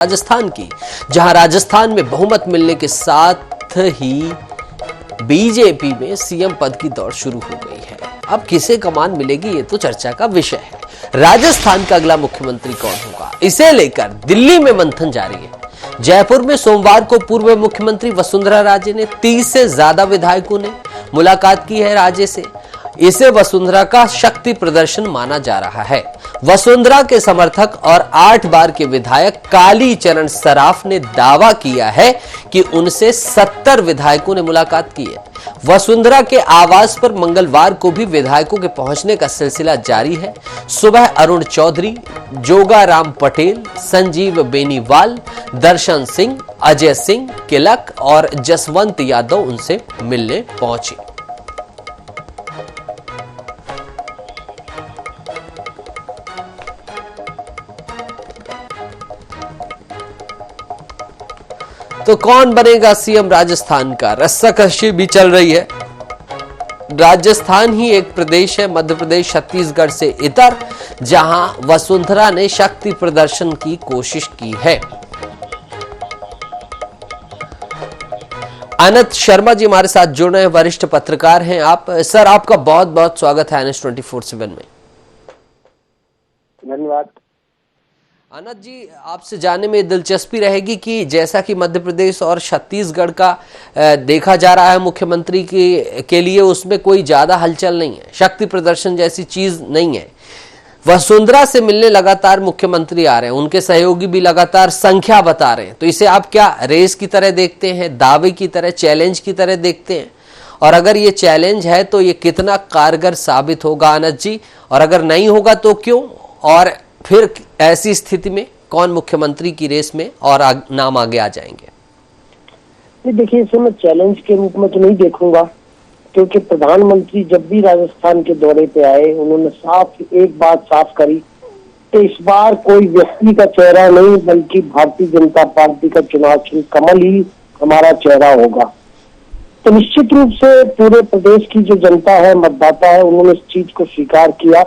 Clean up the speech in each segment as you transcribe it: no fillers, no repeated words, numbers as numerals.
राजस्थान की, जहां राजस्थान में बहुमत मिलने के साथ ही बीजेपी में सीएम पद की दौड़ शुरू हो गई है। अब किसे कमान मिलेगी ये तो चर्चा का विषय है। राजस्थान का अगला मुख्यमंत्री कौन होगा, इसे लेकर दिल्ली में मंथन जारी है। जयपुर में सोमवार को पूर्व मुख्यमंत्री वसुंधरा राजे ने 30 से ज्यादा विधायकों ने मुलाकात की है राजे से। इसे वसुंधरा का शक्ति प्रदर्शन माना जा रहा है। वसुंधरा के समर्थक और 8 बार के विधायक काली चरण सराफ ने दावा किया है कि उनसे 70 विधायकों ने मुलाकात की है। वसुंधरा के आवास पर मंगलवार को भी विधायकों के पहुंचने का सिलसिला जारी है। सुबह अरुण चौधरी, जोगाराम पटेल, संजीव बेनीवाल, दर्शन सिंह, अजय सिंह किलक और जसवंत यादव उनसे मिलने पहुंचे। तो कौन बनेगा सीएम राजस्थान का, रस्साकशी भी चल रही है। राजस्थान ही एक प्रदेश है, मध्य प्रदेश छत्तीसगढ़ से इतर, जहां वसुंधरा ने शक्ति प्रदर्शन की कोशिश की है। अनंत शर्मा जी हमारे साथ जुड़ रहे हैं, वरिष्ठ पत्रकार हैं आप। सर, आपका बहुत बहुत स्वागत है NS 24/7 में। धन्यवाद। अनंत जी, आपसे जानने में दिलचस्पी रहेगी कि जैसा कि मध्य प्रदेश और छत्तीसगढ़ का देखा जा रहा है मुख्यमंत्री के लिए, उसमें कोई ज्यादा हलचल नहीं है, शक्ति प्रदर्शन जैसी चीज नहीं है। वसुंधरा से मिलने लगातार मुख्यमंत्री आ रहे हैं, उनके सहयोगी भी लगातार संख्या बता रहे हैं। तो इसे आप क्या रेस की तरह देखते हैं, दावे की तरह, चैलेंज की तरह देखते हैं? और अगर ये चैलेंज है तो ये कितना कारगर साबित होगा अनंत जी, और अगर नहीं होगा तो क्यों? और फिर ऐसी स्थिति में कौन मुख्यमंत्री की रेस में और नाम आगे आ जाएंगे? देखिए, इसे मैं चैलेंज के रूप में तो नहीं देखूंगा, क्योंकि प्रधानमंत्री जब भी राजस्थान के दौरे पे आए उन्होंने एक बात साफ करी कि इस बार कोई व्यक्ति का चेहरा नहीं बल्कि भारतीय जनता पार्टी का चुनाव चिन्ह कमल ही हमारा चेहरा होगा। तो निश्चित रूप से पूरे प्रदेश की जो जनता है, मतदाता है, उन्होंने इस चीज को स्वीकार किया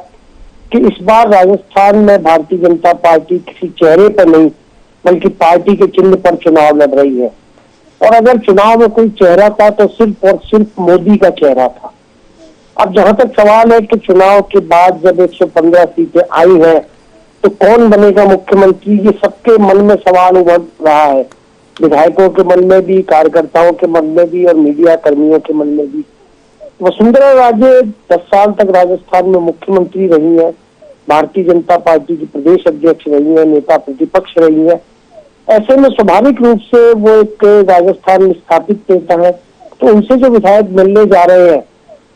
कि इस बार राजस्थान में भारतीय जनता पार्टी किसी चेहरे पर नहीं बल्कि पार्टी के चिन्ह पर चुनाव लड़ रही है। और अगर चुनाव में कोई चेहरा था तो सिर्फ और सिर्फ मोदी का चेहरा था। अब जहां तक सवाल है कि चुनाव के बाद जब 115 सीटें आई हैं तो कौन बनेगा मुख्यमंत्री, ये सबके मन में सवाल उभर रहा है। विधायकों के मन में भी, कार्यकर्ताओं के मन में भी और मीडिया कर्मियों के मन में भी। वसुंधरा राजे 10 साल तक राजस्थान में मुख्यमंत्री रही है, भारतीय जनता पार्टी की प्रदेश अध्यक्ष रही है, नेता प्रतिपक्ष रही है। ऐसे में स्वाभाविक रूप से वो एक राजस्थान में स्थापित नेता है, तो उनसे जो विधायक मिलने जा रहे हैं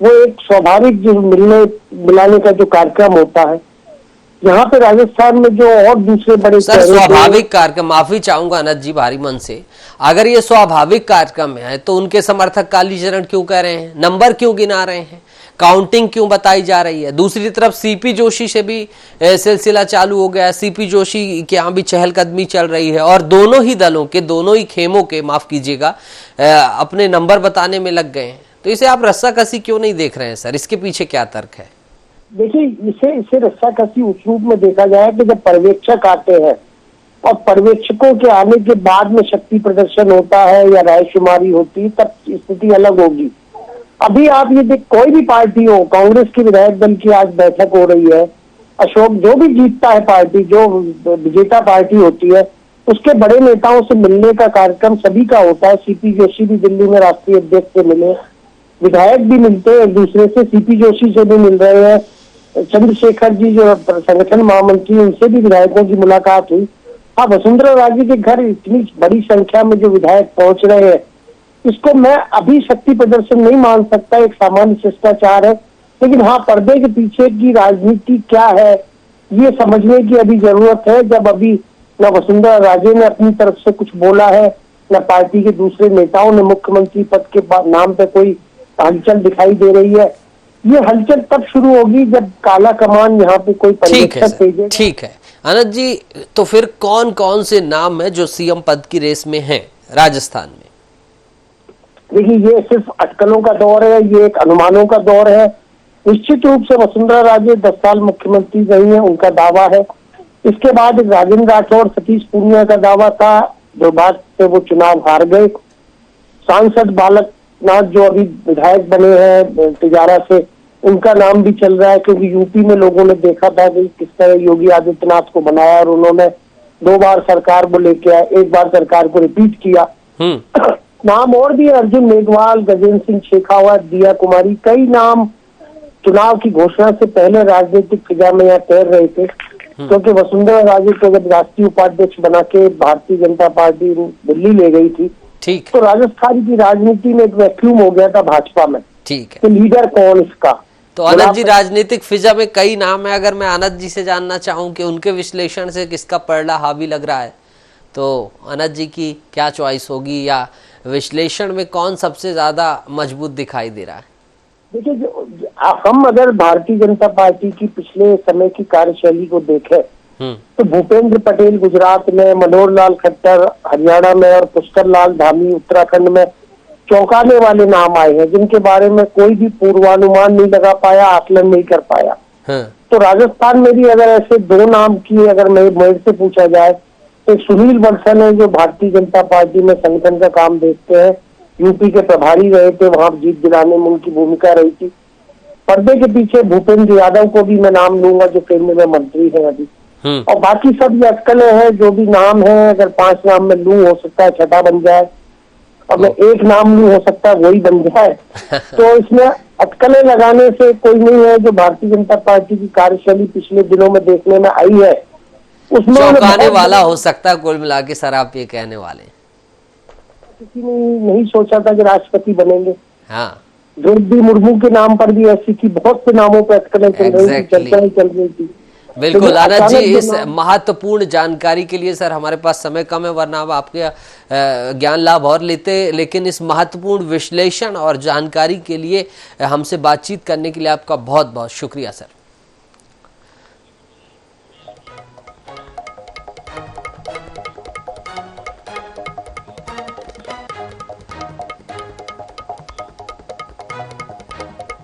वो एक स्वाभाविक जो मिलाने का जो कार्यक्रम होता है। यहाँ पे राजस्थान में जो और दूसरे बड़े स्वाभाविक कार्यक्रम, माफी चाहूंगा अनंत जी भारी मन से, अगर ये स्वाभाविक कार्यक्रम है तो उनके समर्थक काली चरण क्यों कह रहे हैं, नंबर क्यों गिना रहे हैं, काउंटिंग क्यों बताई जा रही है? दूसरी तरफ सीपी जोशी से भी सिलसिला चालू हो गया, सीपी जोशी के यहाँ भी चहलकदमी चल रही है और दोनों ही दलों के, दोनों ही खेमों के, माफ कीजिएगा, अपने नंबर बताने में लग गए हैं। तो इसे आप रस्साकसी क्यों नहीं देख रहे हैं सर, इसके पीछे क्या तर्क है? देखिए, इसे रस्साकसी उस रूप में देखा जाए कि जब पर्यवेक्षक आते हैं और पर्यवेक्षकों के आने के बाद में शक्ति प्रदर्शन होता है या रायशुमारी होती है, तब स्थिति अलग होगी। अभी आप ये देख, कोई भी पार्टी हो, कांग्रेस की विधायक दल की आज बैठक हो रही है, अशोक जो भी जीतता है पार्टी, जो विजेता पार्टी होती है, उसके बड़े नेताओं से मिलने का कार्यक्रम सभी का होता है। सीपी जोशी भी दिल्ली में राष्ट्रीय अध्यक्ष से मिले, विधायक भी मिलते हैं एक दूसरे से, सीपी जोशी से भी मिल रहे हैं, चंद्रशेखर जी जो संगठन महामंत्री, उनसे भी विधायकों की मुलाकात हुई। हाँ, वसुंधरा राजे के घर इतनी बड़ी संख्या में जो विधायक पहुंच रहे हैं, इसको मैं अभी शक्ति प्रदर्शन नहीं मान सकता, एक सामान्य शिष्टाचार है। लेकिन हाँ, पर्दे के पीछे की राजनीति क्या है ये समझने की अभी जरूरत है, जब अभी न वसुंधरा राजे ने अपनी तरफ से कुछ बोला है, न पार्टी के दूसरे नेताओं ने मुख्यमंत्री पद के नाम पे कोई हलचल दिखाई दे रही है। ये हलचल तब शुरू होगी जब काला कमान यहाँ पे कोई पर्यवेक्षक भेजेगा। ठीक है अनंत जी, तो फिर कौन कौन से नाम है जो सीएम पद की रेस में हैं राजस्थान में? देखिए, ये सिर्फ अटकलों का दौर है, ये एक अनुमानों का दौर है। निश्चित रूप से वसुंधरा राजे 10 साल मुख्यमंत्री रही है, उनका दावा है इसके बाद राजेंद्र राठौर, सतीश पूनिया का दावा था, दुर्भाग्य से वो चुनाव हार गए। सांसद बालक नाथ जो अभी विधायक बने हैं तिजारा से, उनका नाम भी चल रहा है, क्योंकि यूपी में लोगों ने देखा था कि किस तरह योगी आदित्यनाथ को बनाया और उन्होंने 2 बार सरकार को लेके आए, 1 बार सरकार को रिपीट किया। नाम और भी, अर्जुन मेघवाल, गजेंद्र सिंह शेखावत, दिया कुमारी, कई नाम चुनाव की घोषणा से पहले राजनीतिक फिजा में यहाँ तैर रहे थे, क्योंकि वसुंधरा राजे को जब राष्ट्रीय उपाध्यक्ष बना के भारतीय जनता पार्टी दिल्ली ले गई थी, ठीक, तो राजस्थान की राजनीति में एक वैक्यूम हो गया था भाजपा में, ठीक है। तो लीडर कौन इसका। तो आनंद जी, राजनीतिक फिजा में कई नाम है, अगर मैं आनंद जी से जानना चाहूं कि उनके विश्लेषण से किसका पलड़ा हावी लग रहा है, तो आनंद जी की क्या चॉइस होगी, या विश्लेषण में कौन सबसे ज्यादा मजबूत दिखाई दे रहा है? देखिए, हम अगर भारतीय जनता पार्टी की पिछले समय की कार्यशैली को देखें तो भूपेंद्र पटेल गुजरात में, मनोहर लाल खट्टर हरियाणा में और पुष्कर लाल धामी उत्तराखंड में चौंकाने वाले नाम आए हैं, जिनके बारे में कोई भी पूर्वानुमान नहीं लगा पाया, आकलन नहीं कर पाया। तो राजस्थान में भी अगर ऐसे 2 नाम की अगर मेरे से पूछा जाए तो सुनील बंसल है, जो भारतीय जनता पार्टी में संगठन का काम देखते हैं, यूपी के प्रभारी रहे थे, वहां जीत दिलाने में उनकी भूमिका रही थी। पर्दे के पीछे भूपेंद्र यादव को भी मैं नाम लूंगा, जो केंद्र में मंत्री है अभी। और बाकी सब ये अटकलें हैं, जो भी नाम है, अगर 5 नाम में लूं, हो सकता है 6ठा बन जाए, और मैं 1 नाम लूं, हो सकता है वही बन जाए। तो इसमें अटकलें लगाने से कोई नहीं है। जो भारतीय जनता पार्टी की कार्यशैली पिछले दिनों में देखने में आई है, उसमें चौंकाने वाला हो सकता है कुल मिला के, सर आप ये कहने वाले? किसी ने नहीं सोचा था कि राष्ट्रपति बनेंगे। हाँ, द्रौपदी मुर्मू के नाम पर भी ऐसी थी, बहुत से नामों पर अटकलें चल रही थी, चर्चाएं चल रही थी। बिल्कुल आनंद जी, इस महत्वपूर्ण जानकारी के लिए सर, हमारे पास समय कम है, वरना अब आपके ज्ञान लाभ और लेते, लेकिन इस महत्वपूर्ण विश्लेषण और जानकारी के लिए हमसे बातचीत करने के लिए आपका बहुत बहुत शुक्रिया सर।